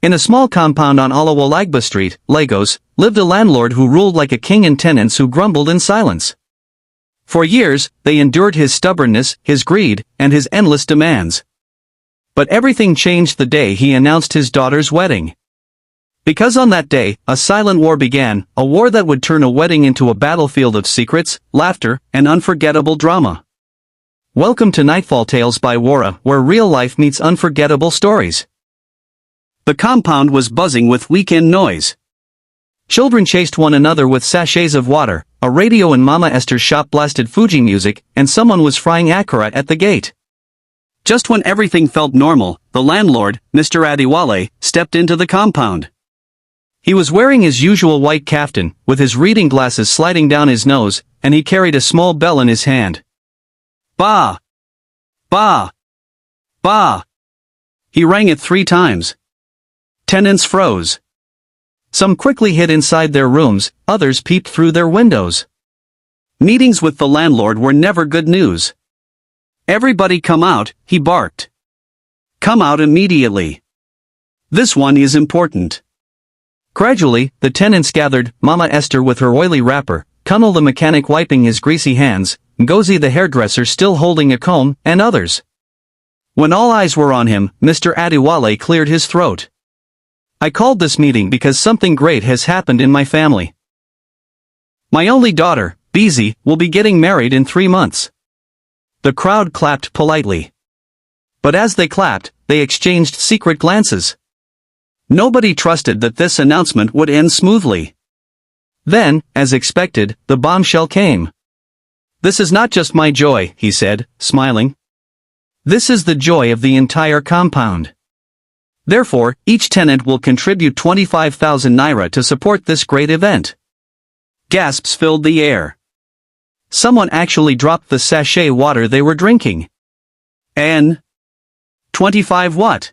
In a small compound on Olawaligba Street, Lagos, lived a landlord who ruled like a king and tenants who grumbled in silence. For years, they endured his stubbornness, his greed, and his endless demands. But everything changed the day he announced his daughter's wedding. Because on that day, a silent war began, a war that would turn a wedding into a battlefield of secrets, laughter, and unforgettable drama. Welcome to Nightfall Tales by Wara, where real life meets unforgettable stories. The compound was buzzing with weekend noise. Children chased one another with sachets of water, a radio in Mama Esther's shop blasted Fuji music, and someone was frying akara at the gate. Just when everything felt normal, the landlord, Mr. Adiwale, stepped into the compound. He was wearing his usual white kaftan, with his reading glasses sliding down his nose, and he carried a small bell in his hand. Ba! Ba! Ba! He rang it 3 times. Tenants froze. Some quickly hid inside their rooms, others peeped through their windows. Meetings with the landlord were never good news. Everybody come out, he barked. Come out immediately. This one is important. Gradually, the tenants gathered, Mama Esther with her oily wrapper, Kunal the mechanic wiping his greasy hands, Ngozi the hairdresser still holding a comb, and others. When all eyes were on him, Mr. Adiwale cleared his throat. I called this meeting because something great has happened in my family. My only daughter, Bizi, will be getting married in 3 months. The crowd clapped politely. But as they clapped, they exchanged secret glances. Nobody trusted that this announcement would end smoothly. Then, as expected, the bombshell came. This is not just my joy, he said, smiling. This is the joy of the entire compound. Therefore, each tenant will contribute 25,000 naira to support this great event. Gasps filled the air. Someone actually dropped the sachet water they were drinking. 25 what?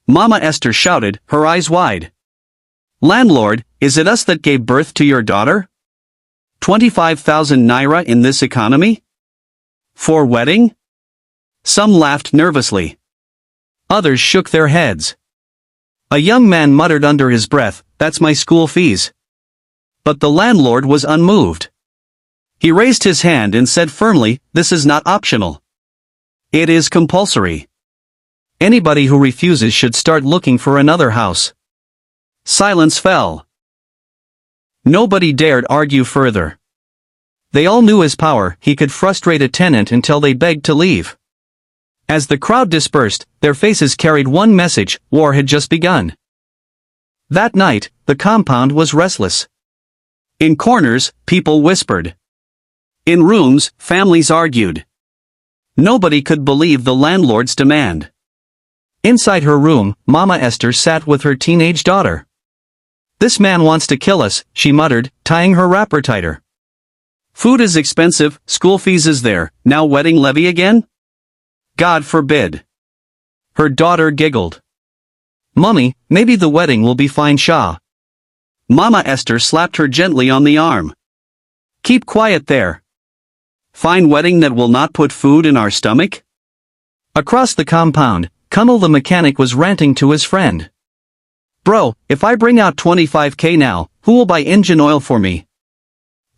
Mama Esther shouted, her eyes wide. Landlord, is it us that gave birth to your daughter? 25,000 naira in this economy? For wedding? Some laughed nervously. Others shook their heads. A young man muttered under his breath, that's my school fees. But the landlord was unmoved. He raised his hand and said firmly, this is not optional. It is compulsory. Anybody who refuses should start looking for another house. Silence fell. Nobody dared argue further. They all knew his power, he could frustrate a tenant until they begged to leave. As the crowd dispersed, their faces carried one message, war had just begun. That night, the compound was restless. In corners, people whispered. In rooms, families argued. Nobody could believe the landlord's demand. Inside her room, Mama Esther sat with her teenage daughter. This man wants to kill us, she muttered, tying her wrapper tighter. Food is expensive, school fees is there, now wedding levy again? God forbid. Her daughter giggled. Mummy, maybe the wedding will be fine, Shah. Mama Esther slapped her gently on the arm. Keep quiet there. Fine wedding that will not put food in our stomach? Across the compound, Kunal the mechanic was ranting to his friend. Bro, if I bring out 25k now, who will buy engine oil for me?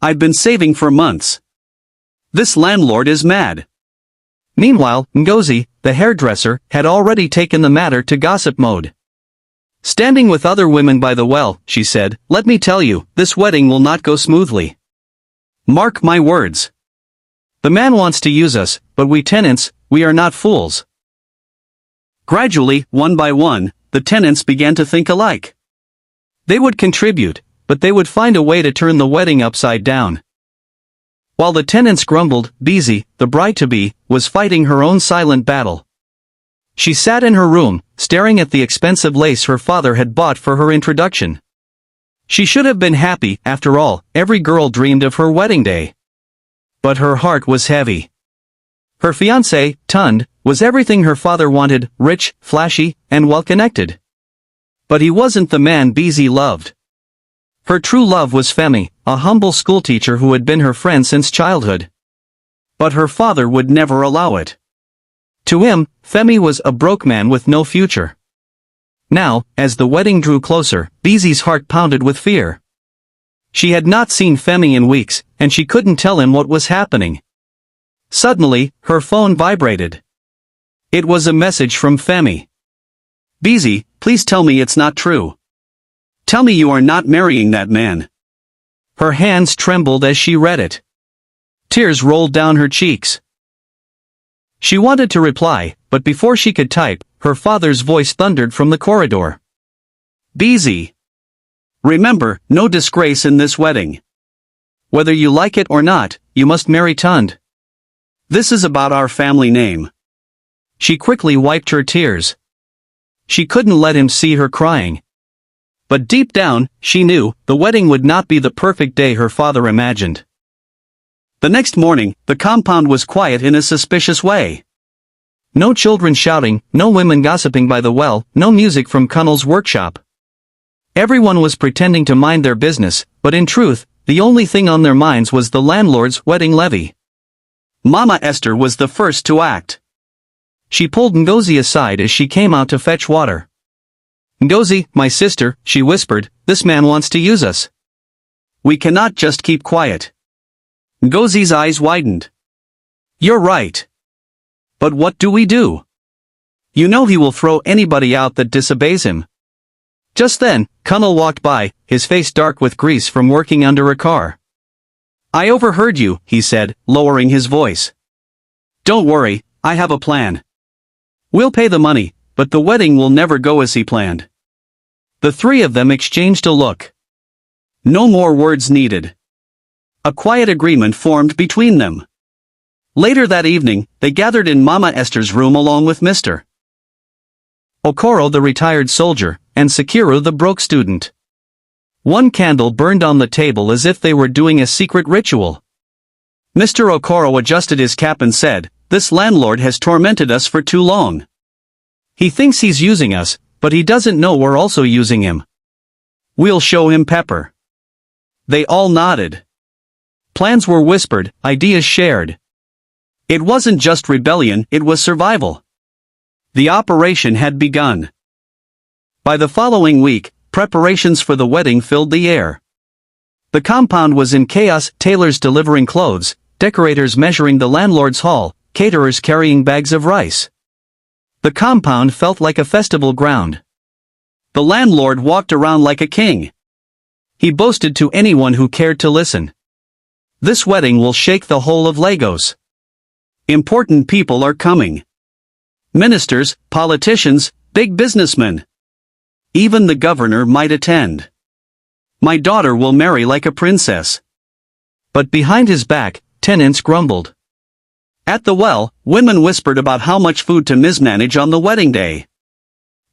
I've been saving for months. This landlord is mad. Meanwhile, Ngozi, the hairdresser, had already taken the matter to gossip mode. Standing with other women by the well, she said, let me tell you, this wedding will not go smoothly. Mark my words. The man wants to use us, but we tenants, we are not fools. Gradually, one by one, the tenants began to think alike. They would contribute, but they would find a way to turn the wedding upside down. While the tenants grumbled, Bizi, the bride-to-be, was fighting her own silent battle. She sat in her room, staring at the expensive lace her father had bought for her introduction. She should have been happy, after all, every girl dreamed of her wedding day. But her heart was heavy. Her fiancé, Tund, was everything her father wanted, rich, flashy, and well-connected. But he wasn't the man Bizi loved. Her true love was Femi, a humble schoolteacher who had been her friend since childhood. But her father would never allow it. To him, Femi was a broke man with no future. Now, as the wedding drew closer, Beezy's heart pounded with fear. She had not seen Femi in weeks, and she couldn't tell him what was happening. Suddenly, her phone vibrated. It was a message from Femi. "Beezy, please tell me it's not true. Tell me you are not marrying that man." Her hands trembled as she read it. Tears rolled down her cheeks. She wanted to reply, but before she could type, her father's voice thundered from the corridor. "Beezy. Remember, no disgrace in this wedding. Whether you like it or not, you must marry Tund. This is about our family name." She quickly wiped her tears. She couldn't let him see her crying. But deep down, she knew, the wedding would not be the perfect day her father imagined. The next morning, the compound was quiet in a suspicious way. No children shouting, no women gossiping by the well, no music from Connell's workshop. Everyone was pretending to mind their business, but in truth, the only thing on their minds was the landlord's wedding levy. Mama Esther was the first to act. She pulled Ngozi aside as she came out to fetch water. "Ngozi, my sister," she whispered, "this man wants to use us. We cannot just keep quiet." Ngozi's eyes widened. "You're right. But what do we do? You know he will throw anybody out that disobeys him." Just then, Connell walked by, his face dark with grease from working under a car. "I overheard you," he said, lowering his voice. "Don't worry, I have a plan. We'll pay the money, but the wedding will never go as he planned." The three of them exchanged a look. No more words needed. A quiet agreement formed between them. Later that evening, they gathered in Mama Esther's room along with Mr. Okoro the retired soldier, and Sakiru the broke student. One candle burned on the table as if they were doing a secret ritual. Mr. Okoro adjusted his cap and said, "This landlord has tormented us for too long. He thinks he's using us, but he doesn't know we're also using him. We'll show him pepper." They all nodded. Plans were whispered, ideas shared. It wasn't just rebellion, it was survival. The operation had begun. By the following week, preparations for the wedding filled the air. The compound was in chaos, tailors delivering clothes, decorators measuring the landlord's hall, caterers carrying bags of rice. The compound felt like a festival ground. The landlord walked around like a king. He boasted to anyone who cared to listen. "This wedding will shake the whole of Lagos. Important people are coming. Ministers, politicians, big businessmen. Even the governor might attend. My daughter will marry like a princess." But behind his back, tenants grumbled. At the well, women whispered about how much food to mismanage on the wedding day.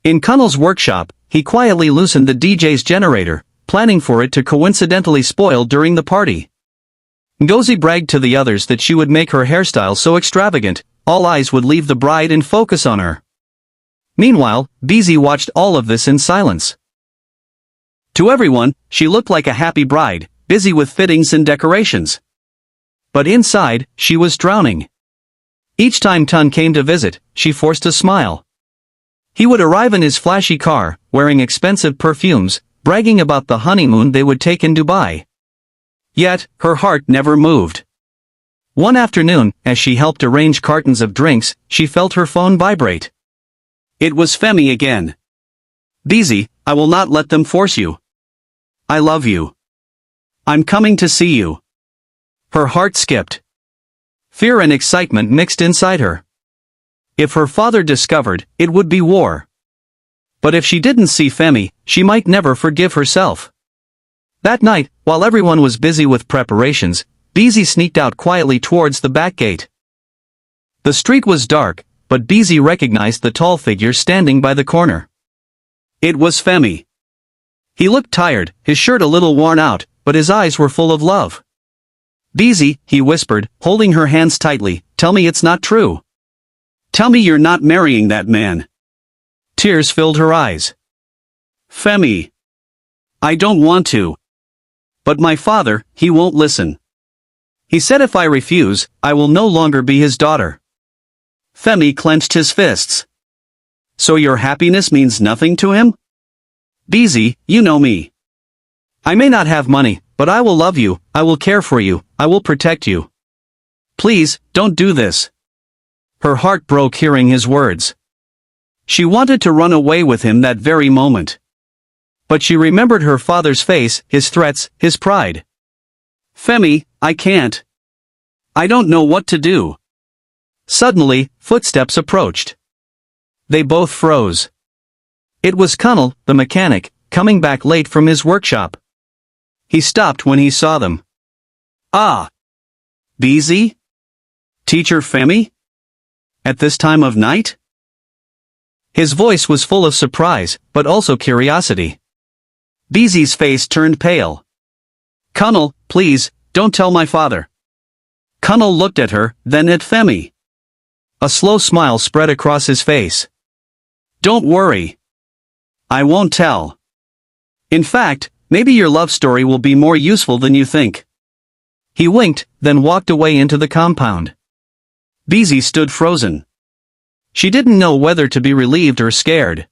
In Connell's workshop, he quietly loosened the DJ's generator, planning for it to coincidentally spoil during the party. Ngozi bragged to the others that she would make her hairstyle so extravagant, all eyes would leave the bride and focus on her. Meanwhile, Beezy watched all of this in silence. To everyone, she looked like a happy bride, busy with fittings and decorations. But inside, she was drowning. Each time Tun came to visit, she forced a smile. He would arrive in his flashy car, wearing expensive perfumes, bragging about the honeymoon they would take in Dubai. Yet, her heart never moved. One afternoon, as she helped arrange cartons of drinks, she felt her phone vibrate. It was Femi again. "Beezy, I will not let them force you. I love you. I'm coming to see you." Her heart skipped. Fear and excitement mixed inside her. If her father discovered, it would be war. But if she didn't see Femi, she might never forgive herself. That night, while everyone was busy with preparations, Beezy sneaked out quietly towards the back gate. The street was dark, but Beezy recognized the tall figure standing by the corner. It was Femi. He looked tired, his shirt a little worn out, but his eyes were full of love. "Beezy," he whispered, holding her hands tightly, "tell me it's not true. Tell me you're not marrying that man." Tears filled her eyes. "Femi. I don't want to. But my father, he won't listen. He said if I refuse, I will no longer be his daughter." Femi clenched his fists. So your happiness means nothing to him? Beezy, you know me. I may not have money, but I will love you, I will care for you, I will protect you. Please, don't do this. Her heart broke hearing his words. She wanted to run away with him that very moment. But she remembered her father's face, his threats, his pride. Femi, I can't. I don't know what to do. Suddenly, footsteps approached. They both froze. It was Connell, the mechanic, coming back late from his workshop. He stopped when he saw them. Ah! Beezy? Teacher Femi? At this time of night? His voice was full of surprise, but also curiosity. Beezy's face turned pale. Connell, please, don't tell my father. Connell looked at her, then at Femi. A slow smile spread across his face. Don't worry. I won't tell. In fact, maybe your love story will be more useful than you think. He winked, then walked away into the compound. Beezy stood frozen. She didn't know whether to be relieved or scared.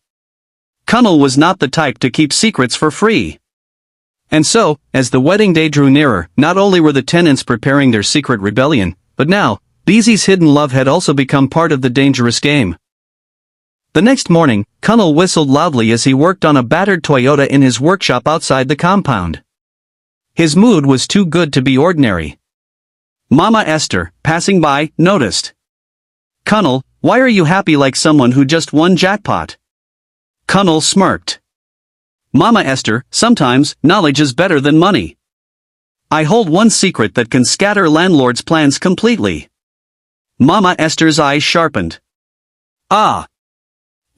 Connell was not the type to keep secrets for free. And so, as the wedding day drew nearer, not only were the tenants preparing their secret rebellion, but now, Beezy's hidden love had also become part of the dangerous game. The next morning, Connell whistled loudly as he worked on a battered Toyota in his workshop outside the compound. His mood was too good to be ordinary. Mama Esther, passing by, noticed. Connell, why are you happy like someone who just won jackpot? Connell smirked. Mama Esther, sometimes, knowledge is better than money. I hold one secret that can scatter landlords' plans completely. Mama Esther's eyes sharpened. Ah!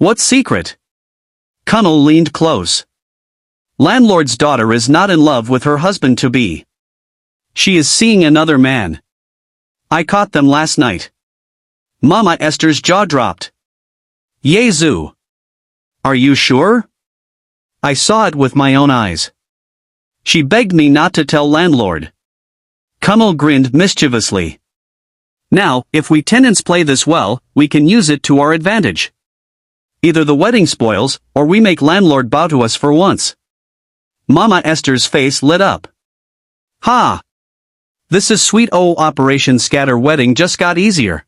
What secret? Connell leaned close. Landlord's daughter is not in love with her husband-to-be. She is seeing another man. I caught them last night. Mama Esther's jaw dropped. Yezu! Are you sure? I saw it with my own eyes. She begged me not to tell landlord. Connell grinned mischievously. Now, if we tenants play this well, we can use it to our advantage. Either the wedding spoils, or we make landlord bow to us for once. Mama Esther's face lit up. Ha! This is sweet. Oh, Operation Scatter wedding just got easier.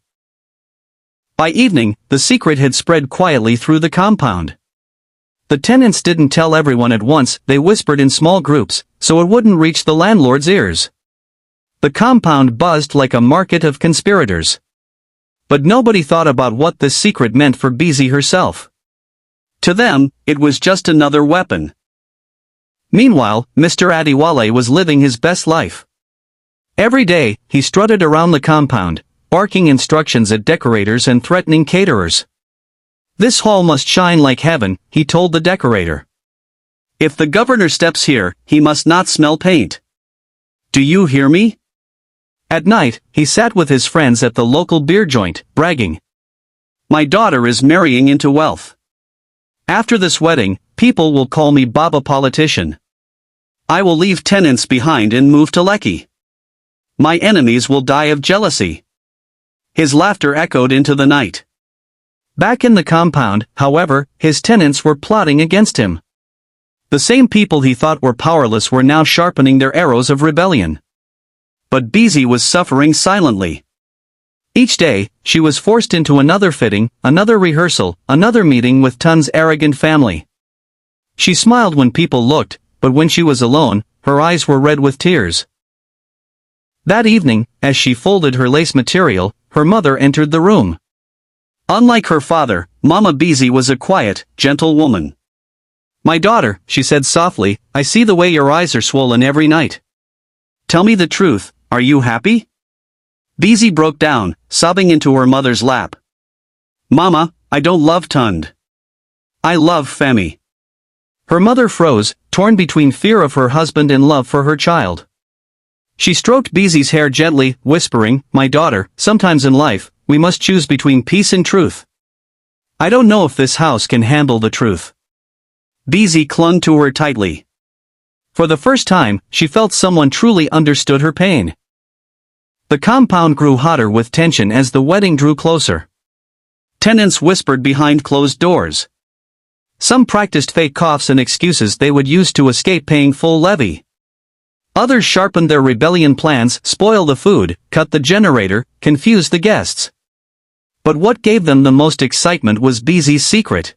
By evening, the secret had spread quietly through the compound. The tenants didn't tell everyone at once, they whispered in small groups, so it wouldn't reach the landlord's ears. The compound buzzed like a market of conspirators. But nobody thought about what this secret meant for Beezy herself. To them, it was just another weapon. Meanwhile, Mr. Adiwale was living his best life. Every day, he strutted around the compound, barking instructions at decorators and threatening caterers. This hall must shine like heaven, he told the decorator. If the governor steps here, he must not smell paint. Do you hear me? At night, he sat with his friends at the local beer joint, bragging. My daughter is marrying into wealth. After this wedding, people will call me Baba Politician. I will leave tenants behind and move to Lekki. My enemies will die of jealousy. His laughter echoed into the night. Back in the compound, however, his tenants were plotting against him. The same people he thought were powerless were now sharpening their arrows of rebellion. But Beezy was suffering silently. Each day, she was forced into another fitting, another rehearsal, another meeting with Tun's arrogant family. She smiled when people looked, but when she was alone, her eyes were red with tears. That evening, as she folded her lace material, her mother entered the room. Unlike her father, Mama Beezy was a quiet, gentle woman. My daughter, she said softly, I see the way your eyes are swollen every night. Tell me the truth, are you happy? Beezy broke down, sobbing into her mother's lap. Mama, I don't love Tund. I love Femi. Her mother froze, torn between fear of her husband and love for her child. She stroked Beezy's hair gently, whispering, My daughter, sometimes in life, we must choose between peace and truth. I don't know if this house can handle the truth. Beezy clung to her tightly. For the first time, she felt someone truly understood her pain. The compound grew hotter with tension as the wedding drew closer. Tenants whispered behind closed doors. Some practiced fake coughs and excuses they would use to escape paying full levy. Others sharpened their rebellion plans, spoil the food, cut the generator, confuse the guests. But what gave them the most excitement was Beezy's secret.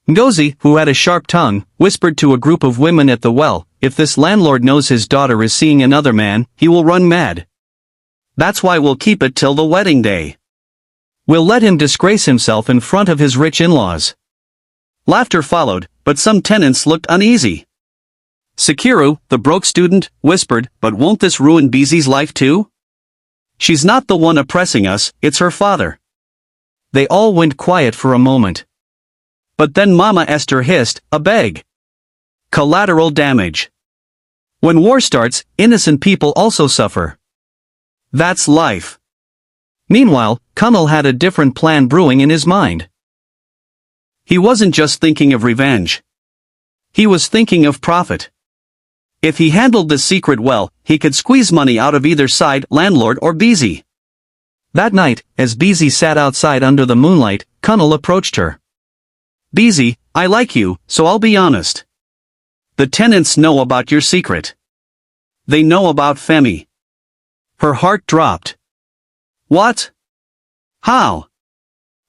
Ngozi, who had a sharp tongue, whispered to a group of women at the well, "If this landlord knows his daughter is seeing another man, he will run mad. That's why we'll keep it till the wedding day. We'll let him disgrace himself in front of his rich in-laws." Laughter followed, but some tenants looked uneasy. Sakiru, the broke student, whispered, "But won't this ruin Beezy's life too? She's not the one oppressing us, it's her father." They all went quiet for a moment. But then Mama Esther hissed, "A beg. Collateral damage. When war starts, innocent people also suffer. That's life." Meanwhile, Kunal had a different plan brewing in his mind. He wasn't just thinking of revenge. He was thinking of profit. If he handled the secret well, he could squeeze money out of either side, landlord or Beezy. That night, as Beezy sat outside under the moonlight, Kunal approached her. "Beezy, I like you, so I'll be honest. The tenants know about your secret. They know about Femi." Her heart dropped. "What? How?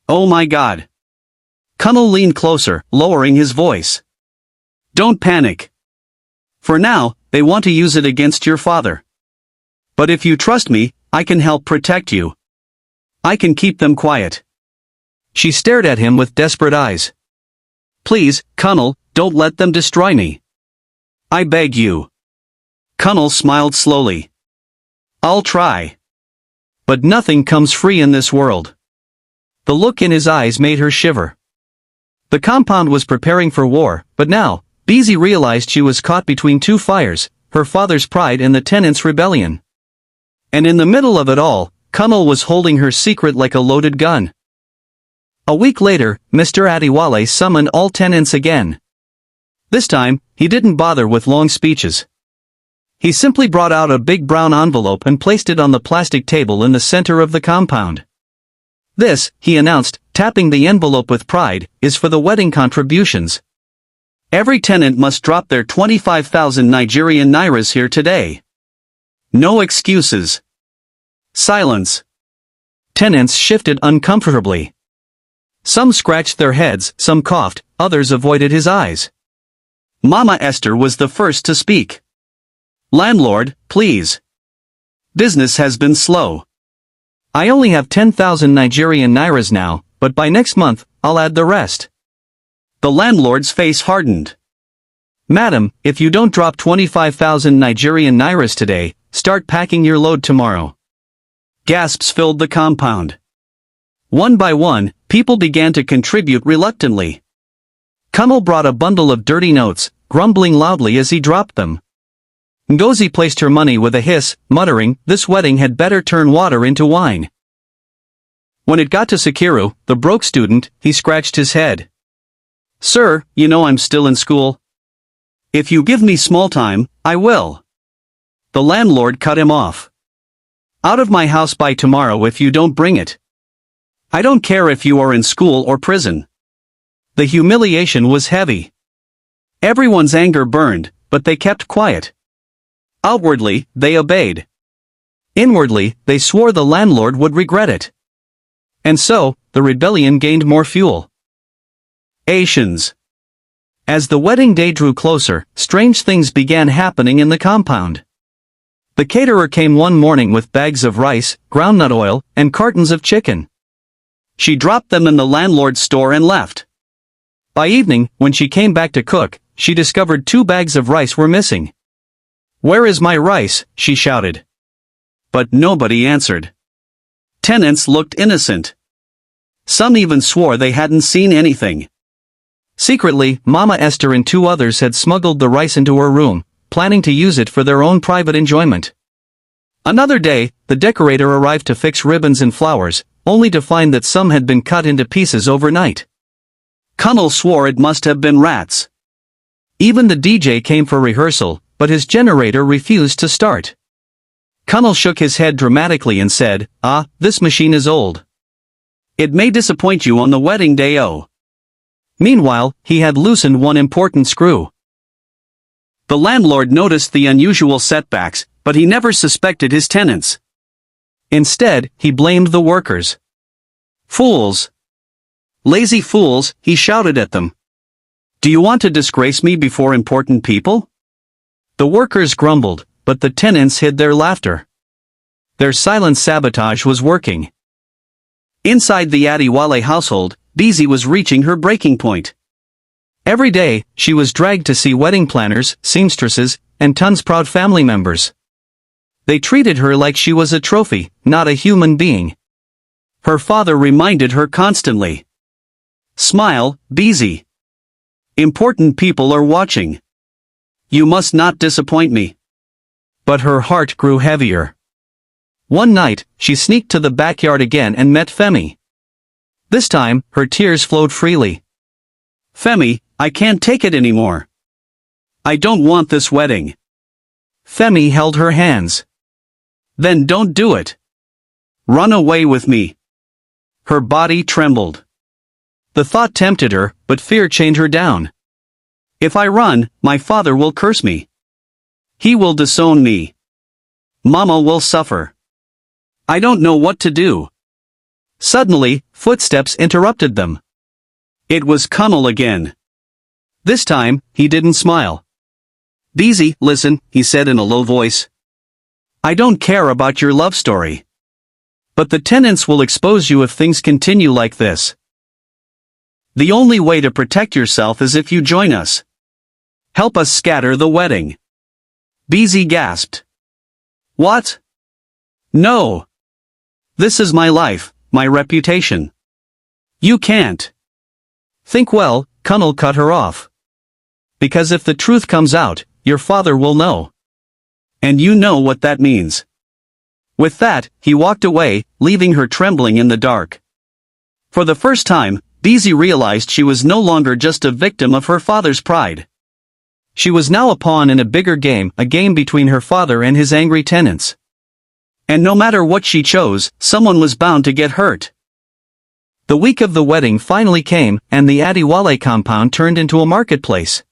Oh my God." Kunal leaned closer, lowering his voice. "Don't panic. For now, they want to use it against your father. But if you trust me, I can help protect you. I can keep them quiet." She stared at him with desperate eyes. "Please, Kunal, don't let them destroy me. I beg you." Kunal smiled slowly. "I'll try. But nothing comes free in this world." The look in his eyes made her shiver. The compound was preparing for war, but now, Beezy realized she was caught between two fires, her father's pride and the tenants' rebellion. And in the middle of it all, Kunal was holding her secret like a loaded gun. A week later, Mr. Adiwale summoned all tenants again. This time, he didn't bother with long speeches. He simply brought out a big brown envelope and placed it on the plastic table in the center of the compound. "This," he announced, tapping the envelope with pride, "is for the wedding contributions. Every tenant must drop their 25,000 Nigerian nairas here today. No excuses." Silence. Tenants shifted uncomfortably. Some scratched their heads, some coughed, others avoided his eyes. Mama Esther was the first to speak. "Landlord, please. Business has been slow. I only have 10,000 Nigerian nairas now, but by next month, I'll add the rest." The landlord's face hardened. "Madam, if you don't drop 25,000 Nigerian nairas today, start packing your load tomorrow." Gasps filled the compound. One by one, people began to contribute reluctantly. Kunal brought a bundle of dirty notes, grumbling loudly as he dropped them. Ngozi placed her money with a hiss, muttering, "This wedding had better turn water into wine." When it got to Sakiru, the broke student, he scratched his head. "Sir, you know I'm still in school. If you give me small time, I will." The landlord cut him off. "Out of my house by tomorrow if you don't bring it. I don't care if you are in school or prison." The humiliation was heavy. Everyone's anger burned, but they kept quiet. Outwardly, they obeyed. Inwardly, they swore the landlord would regret it. And so, the rebellion gained more fuel. Asians. As the wedding day drew closer, strange things began happening in the compound. The caterer came one morning with bags of rice, groundnut oil, and cartons of chicken. She dropped them in the landlord's store and left. By evening, when she came back to cook, she discovered 2 bags of rice were missing. "Where is my rice?" she shouted. But nobody answered. Tenants looked innocent. Some even swore they hadn't seen anything. Secretly, Mama Esther and 2 others had smuggled the rice into her room, planning to use it for their own private enjoyment. Another day, the decorator arrived to fix ribbons and flowers, only to find that some had been cut into pieces overnight. Kunal swore it must have been rats. Even the DJ came for rehearsal, but his generator refused to start. Kunal shook his head dramatically and said, "Ah, this machine is old. It may disappoint you on the wedding day. Oh. Meanwhile, he had loosened one important screw. The landlord noticed the unusual setbacks, but he never suspected his tenants. Instead, he blamed the workers. Fools! Lazy fools, he shouted at them. Do you want to disgrace me before important people? The workers grumbled, but the tenants hid their laughter. Their silent sabotage was working. Inside the Adiwale household, Beezy was reaching her breaking point. Every day, she was dragged to see wedding planners, seamstresses, and tons proud family members. They treated her like she was a trophy, not a human being. Her father reminded her constantly. Smile, Beezy. Important people are watching. You must not disappoint me. But her heart grew heavier. One night, she sneaked to the backyard again and met Femi. This time, her tears flowed freely. Femi, I can't take it anymore. I don't want this wedding. Femi held her hands. Then don't do it. Run away with me. Her body trembled. The thought tempted her, but fear chained her down. If I run, my father will curse me. He will disown me. Mama will suffer. I don't know what to do. Suddenly, footsteps interrupted them. It was Connell again. This time, he didn't smile. Beezy, listen, he said in a low voice. I don't care about your love story. But the tenants will expose you if things continue like this. The only way to protect yourself is if you join us. Help us scatter the wedding. Beezy gasped. What? No. This is my life, my reputation. You can't. Think well, Connell cut her off. Because if the truth comes out, your father will know. And you know what that means. With that, he walked away, leaving her trembling in the dark. For the first time, Beezy realized she was no longer just a victim of her father's pride. She was now a pawn in a bigger game, a game between her father and his angry tenants. And no matter what she chose, someone was bound to get hurt. The week of the wedding finally came, and the Adiwale compound turned into a marketplace.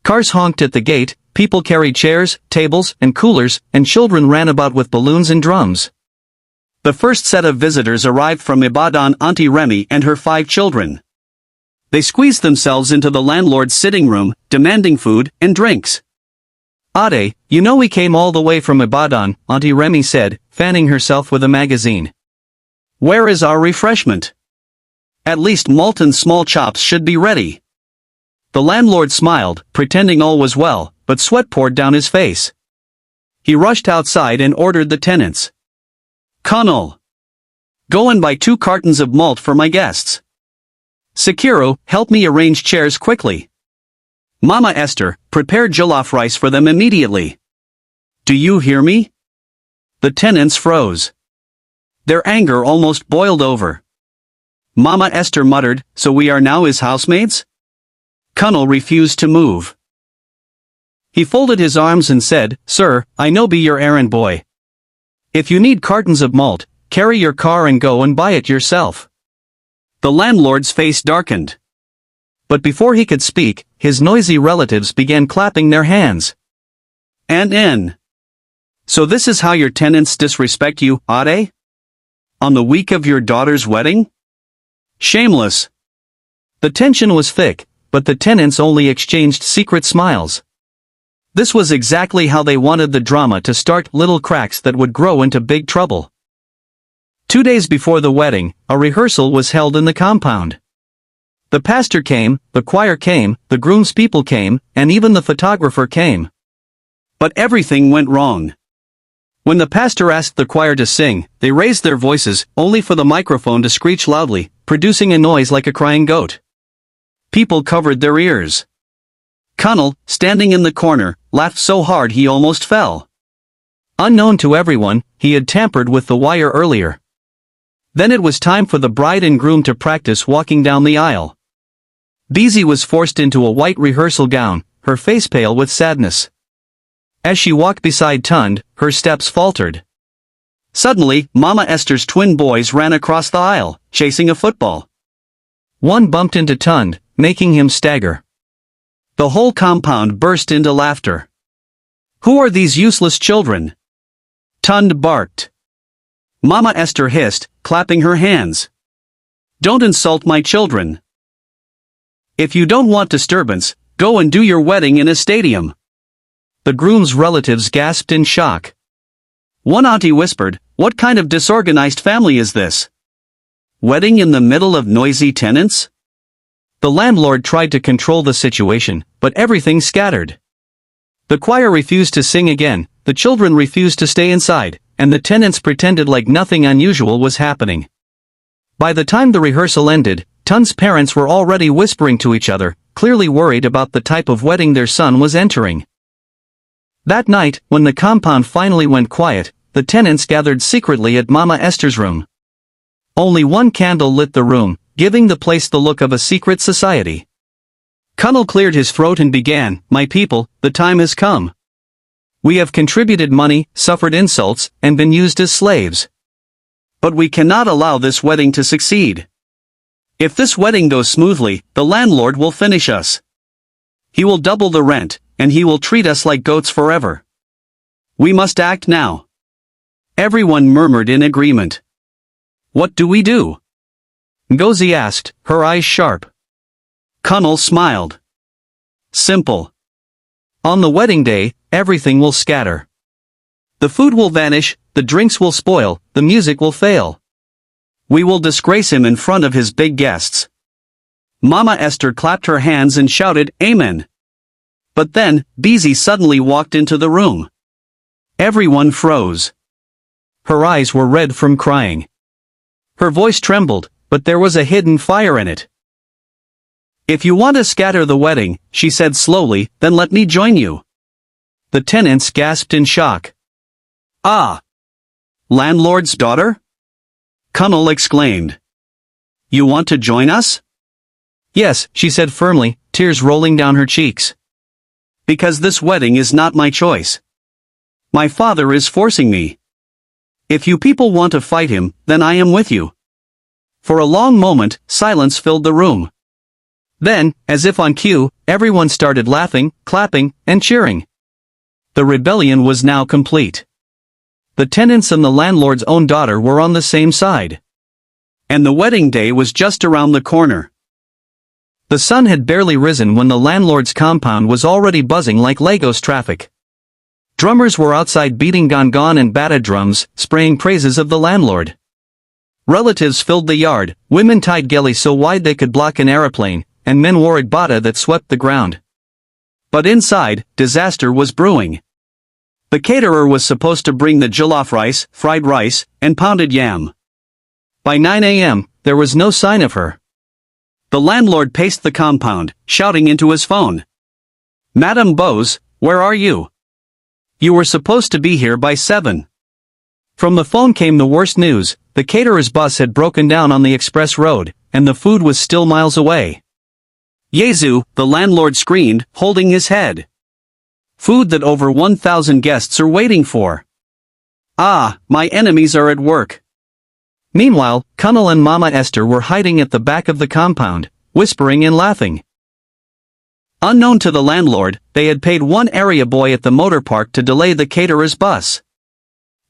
Cars honked at the gate, people carried chairs, tables, and coolers, and children ran about with balloons and drums. The first set of visitors arrived from Ibadan. Auntie Remy and her 5 children. They squeezed themselves into the landlord's sitting room, demanding food and drinks. Ade, you know we came all the way from Ibadan, Auntie Remy said, fanning herself with a magazine. Where is our refreshment? At least molten small chops should be ready. The landlord smiled, pretending all was well, but sweat poured down his face. He rushed outside and ordered the tenants. Connell! Go and buy 2 cartons of malt for my guests. Sekiru, help me arrange chairs quickly. Mama Esther, prepare jollof rice for them immediately. Do you hear me? The tenants froze. Their anger almost boiled over. Mama Esther muttered, so we are now his housemates? Connell refused to move. He folded his arms and said, Sir, I no be your errand boy. If you need cartons of malt, carry your car and go and buy it yourself. The landlord's face darkened. But before he could speak, his noisy relatives began clapping their hands. So this is how your tenants disrespect you, Ade? On the week of your daughter's wedding? Shameless. The tension was thick, but the tenants only exchanged secret smiles. This was exactly how they wanted the drama to start, little cracks that would grow into big trouble. 2 days before the wedding, a rehearsal was held in the compound. The pastor came, the choir came, the groomspeople came, and even the photographer came. But everything went wrong. When the pastor asked the choir to sing, they raised their voices, only for the microphone to screech loudly, producing a noise like a crying goat. People covered their ears. Connell, standing in the corner, laughed so hard he almost fell. Unknown to everyone, he had tampered with the wire earlier. Then it was time for the bride and groom to practice walking down the aisle. Beezy was forced into a white rehearsal gown, her face pale with sadness. As she walked beside Tund, her steps faltered. Suddenly, Mama Esther's twin boys ran across the aisle, chasing a football. One bumped into Tund, making him stagger. The whole compound burst into laughter. "Who are these useless children?" Tund barked. Mama Esther hissed, clapping her hands. "Don't insult my children. If you don't want disturbance, go and do your wedding in a stadium." The groom's relatives gasped in shock. One auntie whispered, "What kind of disorganized family is this? Wedding in the middle of noisy tenants?" The landlord tried to control the situation, but everything scattered. The choir refused to sing again, the children refused to stay inside, and the tenants pretended like nothing unusual was happening. By the time the rehearsal ended, Tund's parents were already whispering to each other, clearly worried about the type of wedding their son was entering. That night, when the compound finally went quiet, the tenants gathered secretly at Mama Esther's room. Only one candle lit the room, giving the place the look of a secret society. Cunnel cleared his throat and began, "My people, the time has come. We have contributed money, suffered insults, and been used as slaves. But we cannot allow this wedding to succeed. If this wedding goes smoothly, the landlord will finish us. He will double the rent, and he will treat us like goats forever. We must act now." Everyone murmured in agreement. "What do we do?" Ngozi asked, her eyes sharp. Cunnel smiled. "Simple. On the wedding day, everything will scatter. The food will vanish, the drinks will spoil, the music will fail. We will disgrace him in front of his big guests." Mama Esther clapped her hands and shouted, "Amen." But then, Beezy suddenly walked into the room. Everyone froze. Her eyes were red from crying. Her voice trembled, but there was a hidden fire in it. "If you want to scatter the wedding," she said slowly, "then let me join you." The tenants gasped in shock. "Ah! Landlord's daughter?" Cunnel exclaimed. "You want to join us?" "Yes," she said firmly, tears rolling down her cheeks. "Because this wedding is not my choice. My father is forcing me. If you people want to fight him, then I am with you." For a long moment, silence filled the room. Then, as if on cue, everyone started laughing, clapping, and cheering. The rebellion was now complete. The tenants and the landlord's own daughter were on the same side. And the wedding day was just around the corner. The sun had barely risen when the landlord's compound was already buzzing like Lagos traffic. Drummers were outside beating gong and bata drums, spraying praises of the landlord. Relatives filled the yard, women tied geli so wide they could block an aeroplane, and men wore agbada that swept the ground. But inside, disaster was brewing. The caterer was supposed to bring the jollof rice, fried rice, and pounded yam. By 9 a.m., there was no sign of her. The landlord paced the compound, shouting into his phone. "Madame Bose, where are you? You were supposed to be here by 7. From the phone came the worst news: the caterer's bus had broken down on the express road, and the food was still miles away. "Yezu," the landlord screamed, holding his head. "Food that over 1,000 guests are waiting for. Ah, my enemies are at work." Meanwhile, Cunnel and Mama Esther were hiding at the back of the compound, whispering and laughing. Unknown to the landlord, they had paid one area boy at the motor park to delay the caterer's bus.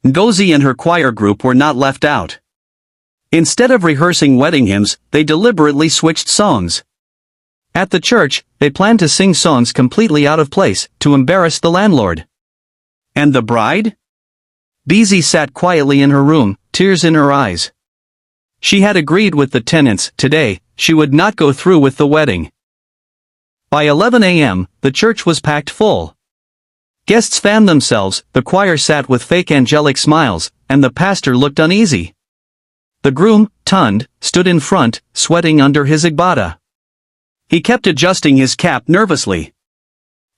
Ngozi and her choir group were not left out. Instead of rehearsing wedding hymns, they deliberately switched songs. At the church, they planned to sing songs completely out of place, to embarrass the landlord. And the bride? Beezy sat quietly in her room, tears in her eyes. She had agreed with the tenants, today, she would not go through with the wedding. By 11 a.m., the church was packed full. Guests fanned themselves, the choir sat with fake angelic smiles, and the pastor looked uneasy. The groom, Tund, stood in front, sweating under his agbada. He kept adjusting his cap nervously.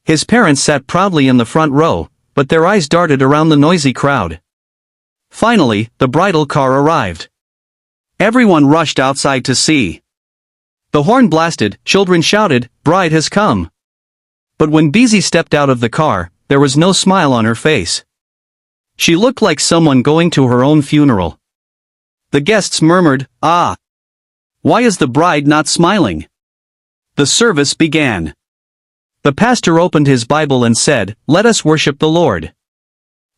His parents sat proudly in the front row, but their eyes darted around the noisy crowd. Finally, the bridal car arrived. Everyone rushed outside to see. The horn blasted, children shouted, "Bride has come!" But when Beezy stepped out of the car, there was no smile on her face. She looked like someone going to her own funeral. The guests murmured, "Ah! Why is the bride not smiling?" The service began. The pastor opened his Bible and said, "Let us worship the Lord."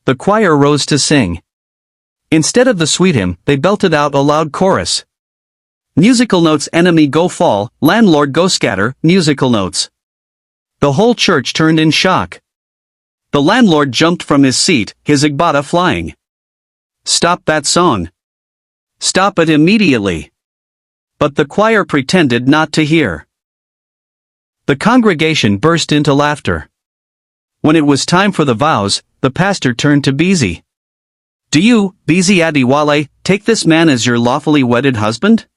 The choir rose to sing. Instead of the sweet hymn, they belted out a loud chorus. Musical notes: enemy go fall, landlord go scatter, musical notes. The whole church turned in shock. The landlord jumped from his seat, his igbata flying. "Stop that song. Stop it immediately." But the choir pretended not to hear. The congregation burst into laughter. When it was time for the vows, the pastor turned to Bizi. "Do you, Bizi Adiwale, take this man as your lawfully wedded husband?"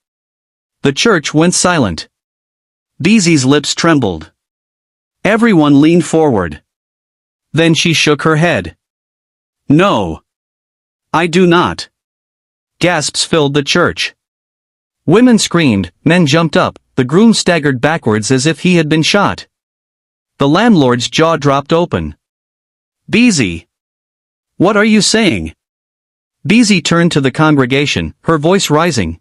The church went silent. Bizi's lips trembled. Everyone leaned forward. Then she shook her head. "No. I do not." Gasps filled the church. Women screamed, men jumped up, the groom staggered backwards as if he had been shot. The landlord's jaw dropped open. "Bizi! What are you saying?" Bizi turned to the congregation, her voice rising.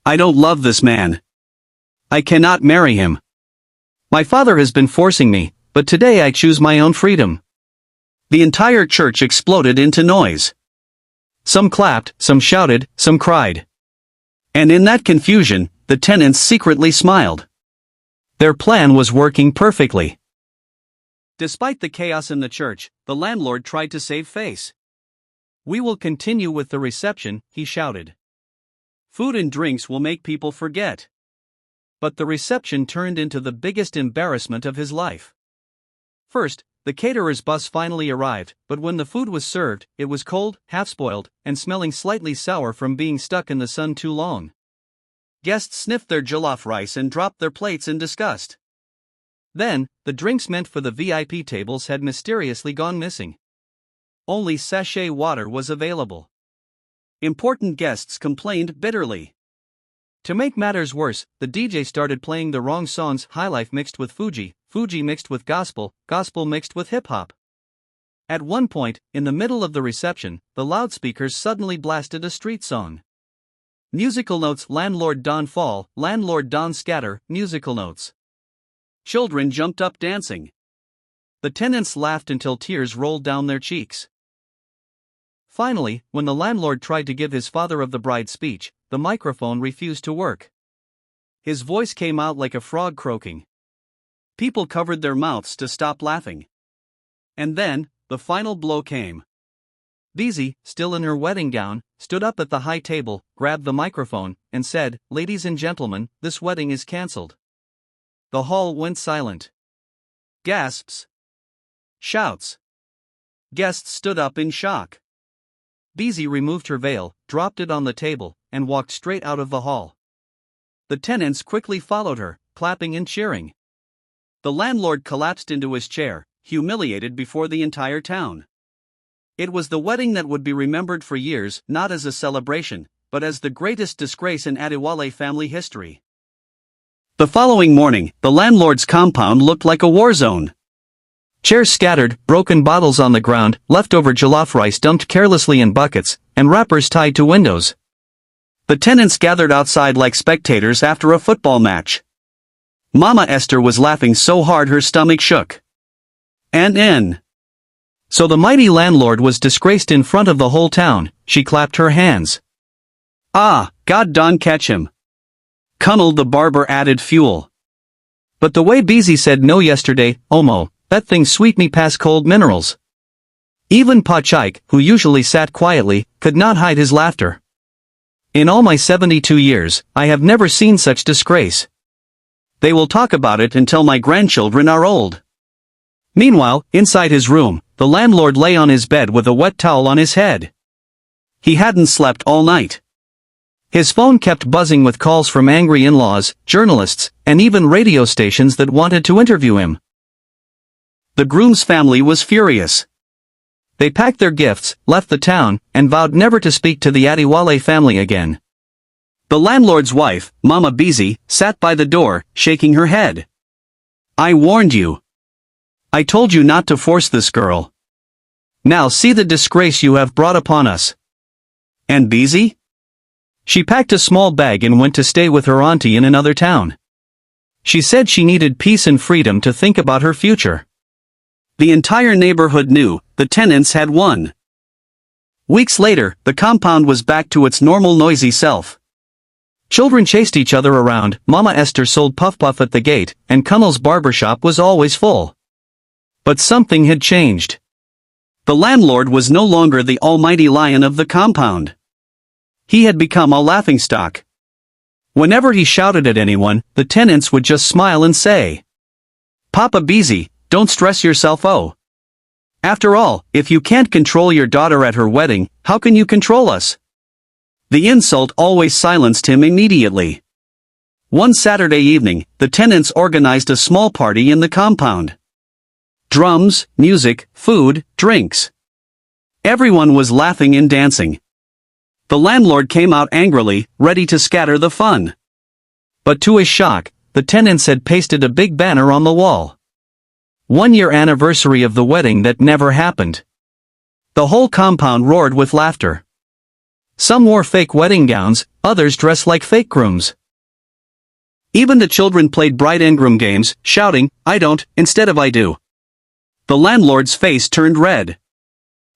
"I don't love this man. I cannot marry him. My father has been forcing me, but today I choose my own freedom." The entire church exploded into noise. Some clapped, some shouted, some cried. And in that confusion, the tenants secretly smiled. Their plan was working perfectly. Despite the chaos in the church, the landlord tried to save face. "We will continue with the reception," he shouted. "Food and drinks will make people forget." But the reception turned into the biggest embarrassment of his life. First, the caterer's bus finally arrived, but when the food was served, it was cold, half-spoiled, and smelling slightly sour from being stuck in the sun too long. Guests sniffed their jollof rice and dropped their plates in disgust. Then, the drinks meant for the VIP tables had mysteriously gone missing. Only sachet water was available. Important guests complained bitterly. To make matters worse, the DJ started playing the wrong songs: highlife mixed with Fuji, Fuji mixed with gospel, gospel mixed with hip-hop. At one point, in the middle of the reception, the loudspeakers suddenly blasted a street song. Musical notes: landlord don fall, landlord don scatter, musical notes. Children jumped up dancing. The tenants laughed until tears rolled down their cheeks. Finally, when the landlord tried to give his father of the bride speech, the microphone refused to work. His voice came out like a frog croaking. People covered their mouths to stop laughing. And then, the final blow came. Bizi, still in her wedding gown, stood up at the high table, grabbed the microphone, and said, "Ladies and gentlemen, this wedding is cancelled." The hall went silent. Gasps. Shouts. Guests stood up in shock. Bizi removed her veil, dropped it on the table, and walked straight out of the hall. The tenants quickly followed her, clapping and cheering. The landlord collapsed into his chair, humiliated before the entire town. It was the wedding that would be remembered for years, not as a celebration, but as the greatest disgrace in Adiwale family history. The following morning, the landlord's compound looked like a war zone. Chairs scattered, broken bottles on the ground, leftover jollof rice dumped carelessly in buckets, and wrappers tied to windows. The tenants gathered outside like spectators after a football match. Mama Esther was laughing so hard her stomach shook. So the mighty landlord was disgraced in front of the whole town. She clapped her hands. "Ah, God don catch him." Cunnel the barber added fuel. But the way Bizi said no yesterday, Omo, that thing sweet me past cold minerals. Even Pachike, who usually sat quietly, could not hide his laughter. In all my 72 years, I have never seen such disgrace. They will talk about it until my grandchildren are old. Meanwhile, inside his room, the landlord lay on his bed with a wet towel on his head. He hadn't slept all night. His phone kept buzzing with calls from angry in-laws, journalists, and even radio stations that wanted to interview him. The groom's family was furious. They packed their gifts, left the town, and vowed never to speak to the Adiwale family again. The landlord's wife, Mama Bizi, sat by the door, shaking her head. "I warned you. I told you not to force this girl. Now see the disgrace you have brought upon us. And Beezy? She packed a small bag and went to stay with her auntie in another town. She said she needed peace and freedom to think about her future. The entire neighborhood knew the tenants had won. Weeks later, the compound was back to its normal noisy self. Children chased each other around, Mama Esther sold Puff Puff at the gate, and Kunnel's barbershop was always full. But something had changed. The landlord was no longer the almighty lion of the compound. He had become a laughingstock. Whenever he shouted at anyone, the tenants would just smile and say, "Papa Beezy, don't stress yourself oh. After all, if you can't control your daughter at her wedding, how can you control us?" The insult always silenced him immediately. One Saturday evening, the tenants organized a small party in the compound. Drums, music, food, drinks. Everyone was laughing and dancing. The landlord came out angrily, ready to scatter the fun. But to his shock, the tenants had pasted a big banner on the wall. 1-year anniversary of the wedding that never happened. The whole compound roared with laughter. Some wore fake wedding gowns, others dressed like fake grooms. Even the children played bride and groom games, shouting, "I don't," instead of "I do." The landlord's face turned red.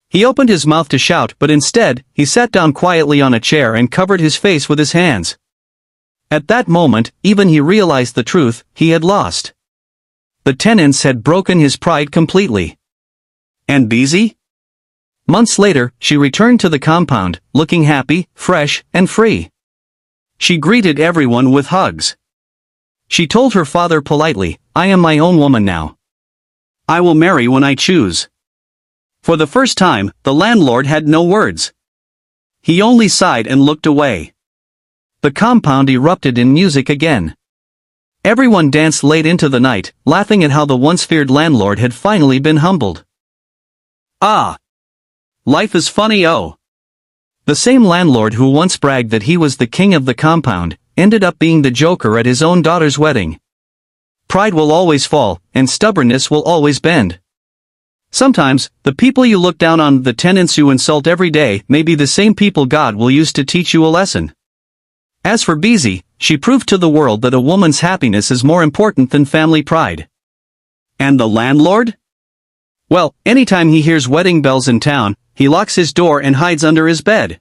He opened his mouth to shout, but instead, he sat down quietly on a chair and covered his face with his hands. At that moment, even he realized the truth, he had lost. The tenants had broken his pride completely. And Beezy? Months later, she returned to the compound, looking happy, fresh, and free. She greeted everyone with hugs. She told her father politely, "I am my own woman now. I will marry when I choose." For the first time, the landlord had no words. He only sighed and looked away. The compound erupted in music again. Everyone danced late into the night, laughing at how the once feared landlord had finally been humbled. Ah! Life is funny oh! The same landlord who once bragged that he was the king of the compound, ended up being the joker at his own daughter's wedding. Pride will always fall, and stubbornness will always bend. Sometimes, the people you look down on, the tenants you insult every day, may be the same people God will use to teach you a lesson. As for Beezy, she proved to the world that a woman's happiness is more important than family pride. And the landlord? Well, anytime he hears wedding bells in town, he locks his door and hides under his bed.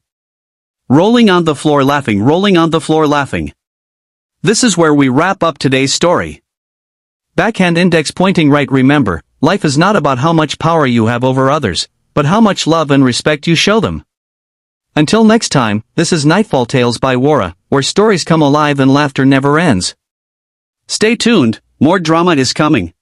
Rolling on the floor laughing, rolling on the floor laughing. This is where we wrap up today's story. Backhand index pointing right. Remember, life is not about how much power you have over others, but how much love and respect you show them. Until next time, this is Nightfall Tales by Wara, where stories come alive and laughter never ends. Stay tuned, more drama is coming.